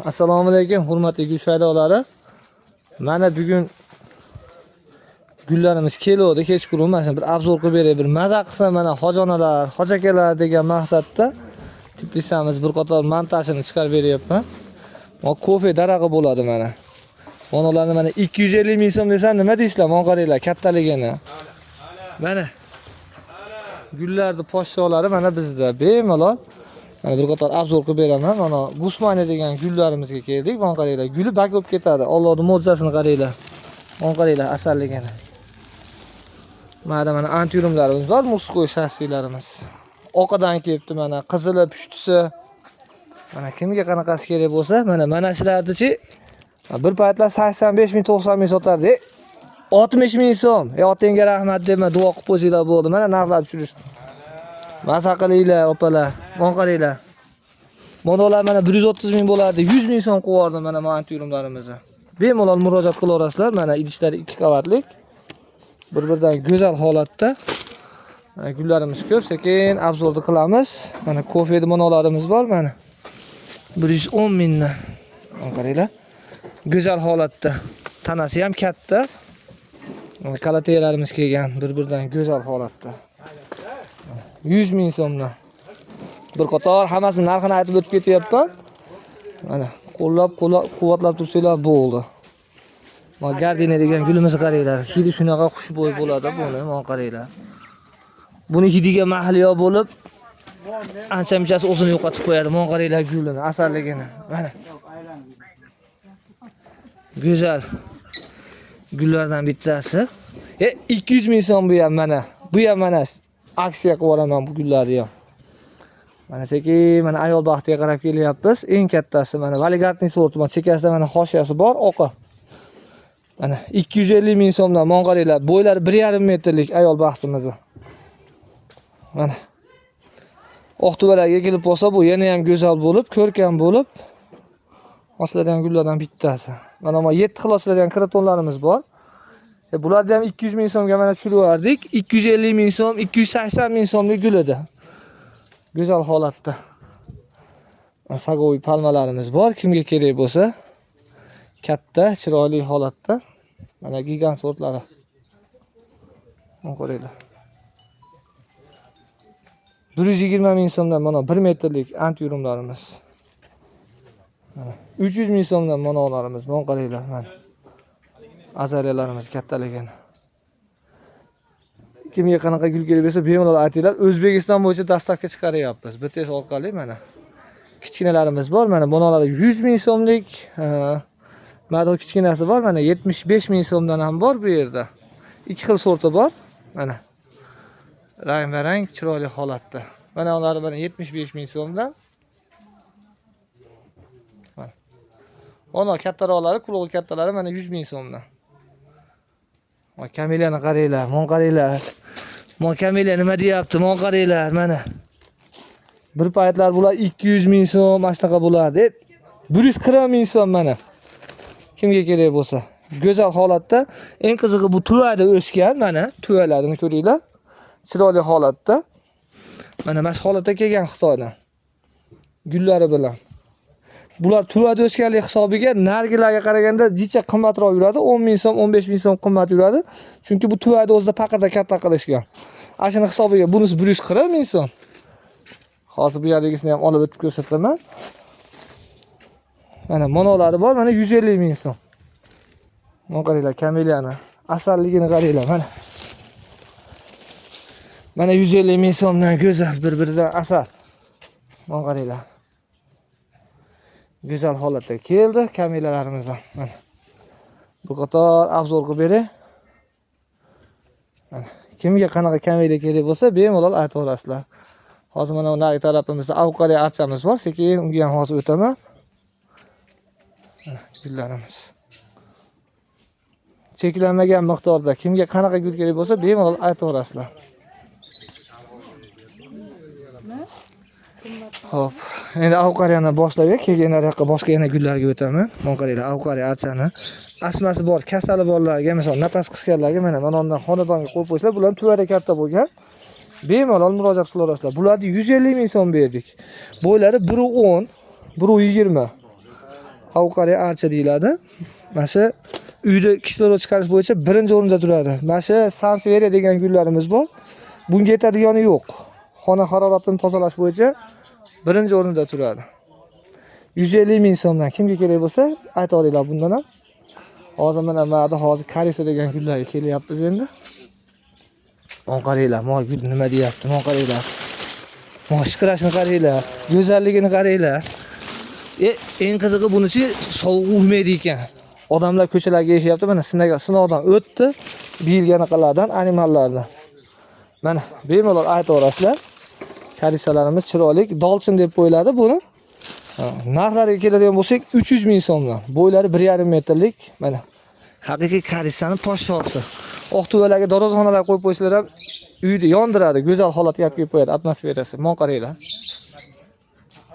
Assalomu alaykum, hurmatli gul shaydolari. Mana bugun gullarimiz keldi, kechqurun mana bir obzor qilib beray, bir maza qilsa mana hojonalar, hojakalar degan maqsadda Tbilisi'miz bir qator montajini chiqarib beryapman. Mana kofe darag'i bo'ladi mana. Monolarni mana 250 ming so'm desam nima deysizlar? Mana qaranglar, kattaligini. Mana gullarni poshsholari mana bizda bemalol. Mana bir qator obzor qilib beraman. Mana Gusmani degan gullarimizga keldik. Mana qaranglar, guli bak bo'lib ketadi. Allohning mo'jizasini qaranglar. Mana qaranglar, asalligini. Mana antyurumlarimiz bor, muskoy shassilarimiz. Oqadan kelibdi mana, qizili, pushtisi. Mana kimga qanaqasi kerak bo'lsa, mana shularnichi bir paytlar 85 ming, 90 ming sotardi. 60 ming so'm. Otingga rahmat dema, duo qilib qo'yinglar bo'ldi. Mana narxlar tushirish. Maza qilinglar, opalar. Mana qaranglar. Monolar mana 130 ming bo'lardi, 100 ming so'm qo'yardim mana antyurumlarimizni. Bemalol murojaat qilaverasizlar. Mana idishlari 2 qavatlik. Bir-biridan go'zal holatda. Gullarimiz ko'p, sekin obzorni qilamiz. Mana kofe monolarimiz bor mana. 110 mingdan. Mana qaranglar. Go'zal holatda. Tanasi ham katta. Kalateyalarimiz kelgan, bir-biridan go'zal holatda. 100 ming so'mdan. Bir qator hammasi narxini aytib o'tib ketyapman. Mana qo'llab-quvvatlab tursanglar bo'ldi. Mana gardina degan gulimizni qaranglar. Hidi shunaqa xushbo'y bo'ladi buni, mana qaranglar. Buni hidiga mahliyo bo'lib, ancha-munchasi o'zini yo'qotib qo'yadi. Mana qaranglar gulini, asalligini. Mana. Go'zal gullardan bittasi. 200 ming so'm bu ham mana. Bu ham mana aksiya qilib olaman bu gullarni ham. Mana sekin mana ayol baxtiga qarab kelyapmiz. Eng kattasi mana Valigardning sorti. Mana chekasida mana hoshiyasi bor, oqa. Mana 250 ming so'mdan mana qaranglar, bo'ylari 1,5 metrlik ayol baxtimizni. Mana oq tuvalarga kelib bo'lsa, bu yana ham go'zal bo'lib, ko'rkam bo'lib ochiladigan gullardan bittasi. Mana 7 xil ochiladigan karatonlarimiz bor. Bularni ham 200 ming so'mga mana tushirdik. 250 ming so'm, 280 ming so'mlik gul edi. Go'zal holatda. Sagoy palmalarimiz bor, kimga kerak bo'lsa. Katta, chiroyli holatda. Mana gigant sortlari. Mana qaranglar. 120 ming so'mdan mana 1 metrlik antyurumlarimiz. Mana 300 ming so'mdan monolarimiz. Mana qaranglar, mana. Azariyalarimiz kattaligini. Kimga qanaqa gul kerak bo'lsa, bemalol aytinglar. O'zbekiston bo'yicha dastavka chiqaryapmiz. BTS orqali mana. Kichkinalarimiz bor, mana bunolari 100 ming so'mlik. Mana kichkinasi bor, mana 75 ming so'mdan ham bor bu yerda. 2 xil sorti bor. Mana. Rang-barang, chiroyli holatda. Mana ular mana 75 ming so'mdan. Mana. Ona kattaroqlari, qulog'i kattalari mana 100 ming so'mdan. Mana kameliani qaranglar, mana qaranglar. Mana kameliya nima deyapti? Mana qaranglar, mana. Bir paytlar bular 200 ming so'm, ashtaqa bo'lardi. 140 ming so'm mana. Kimga kerak bo'lsa. Go'zal holatda, eng qizig'i bu tuvada o'sgan, mana tuvalarini ko'ringlar. Chiroyli holatda. Mana mash holatda kelgan Xitoydan. Gullari bilan. Bular tuvada o'sganlik hisobiga nargilarga qaraganda jicha qimmatroq yuradi. 10 ming so'm, 15 ming so'm qimmat yuradi. Chunki bu tuvada o'zida paqirda katta qilishgan. Ashuni hisobiga bunisi 140 ming so'm. Hozir bu yerdagisini ham olib o'tib ko'rsataman. Mana monolari bor, mana 150 ming so'm. Mana qaranglar, kameliyani, asalligini qaranglar, mana. Mana 150 ming so'mdan go'zal bir-biridan asal. Mana qaranglar. Go'zal holatda keldi kamelalarimiz ham. Mana. Bu qator obzor qilib beray. Mana kimga qanaqa kamela kerak bo'lsa, bemalol aytaverasizlar. Hozir mana nari tarafimizda avqariya archamiz bor, sekin unga ham hozir o'taman. Gullarimiz. Cheklanmagan miqdorda kimga qanaqa gul kerak bo'lsa, bemalol aytaverasizlar. Hop, endi avqariyani boshlab keyin yoqqa boshqa yana gullarga o'taman. Mana qaranglar, avqariya archani asmasi bor, kasali borlarga, masalan, nafas qisganlarga mana undan xonadonga qo'yib qo'ysalar, bular tuvada katta bo'lgan. Bemalol murojaat qilaverasizlar. Bularni 150 ming so'm berdik. Bo'ylari 1.10, 1.20. Qavqariya archa deyiladi. Mana shu uyda kislorod chiqarish bo'yicha birinchi o'rinda turadi. Mana shu Sanseveriya degan gullarimiz bor. Bunga yetadigani yo'q. Xona haroratini tozalash bo'yicha birinchi o'rinda turadi. 150 ming so'mdan kimga kerak bo'lsa ayta olinglar bundan ham. Hozir mana ma'da hozir Karisa degan gullarga kelyapmiz endi. Mon qaranglar, moy gul nima deyapti? Mon qaranglar. Moy shiqirashini qaranglar, go'zalligini qaranglar. Eng qizig'i bunichi sovuq urmaydi ekan. Odamlar ko'chalarga yashyapti, mana sinovdan o'tdi. Biyilganiqalardan, animallardan. Mana bemalol aytaverasizlar. Karisalarimiz chiroyli, dolchin deb qo'yiladi buni. Narxlariga keladigan bo'lsak 300 ming so'mdan. Bo'ylari 1,5 metrlik. Mana haqiqiy karisani podshosi. Oqtuvalarga dorozxonalar qo'yib qo'ysalar ham uyni yondiradi, go'zal holatga olib kelib qo'yadi atmosferasi. Mon qaranglar.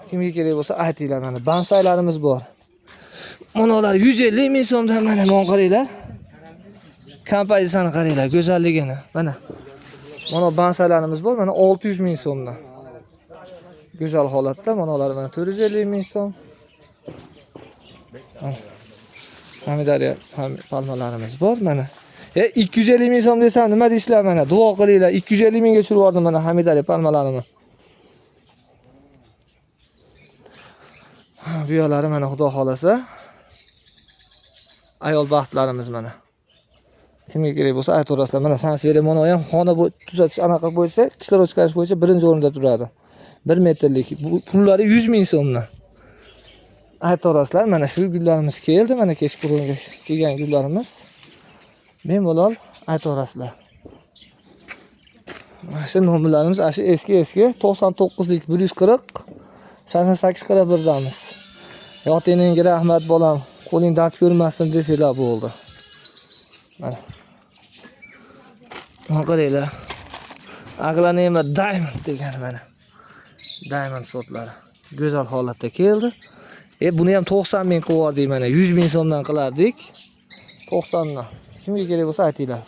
Kimga kerak bo'lsa aytinglar, mana bansaylarimiz bor. Monolar 150 ming so'mdan mana mon qaranglar. Kompozitsiyani qaranglar, go'zalligini. Mana mana bansaylarimiz bor, mana 600 ming so'mdan. Go'zal holatda monolar mana 450 ming so'm. Hamidariya palmalarimiz bor mana. 250 ming so'm desam nima deysizlar mana? Duo qilinglar. 250 mingga tushirib yubordim mana Hamidariya palmalarini. Bu yo'lari mana Xudo xolasa ayol baxtlarimiz mana. Kimga kerak bo'lsa aytaverasizlar. Mana Sanseveriya mana ham xona tuzatish anaqa bo'yicha, kislorod chiqarish bo'yicha birinchi o'rinda turadi. 1 metrlik. Pullari 100 ming so'mdan. Aytaverasizlar, mana shu gullarimiz keldi, mana kechki o'ringa kelgan gullarimiz. Bemalol aytaverasizlar. Mana shu nomerlarimiz eski 99lik 140 8841 damiz. Yotingizga rahmat bolam. Qo'ling dard ko'rmasin desanglar bo'ldi. Mana. Mana qaranglar. Aglanema Diamond degan mana. Diamond sortlari. Go'zal holatda keldi. Buni ham 90 ming qo'yardik mana. 100 ming so'mdan qilardik. 90 dan. Kimga kerak bo'lsa aytinglar.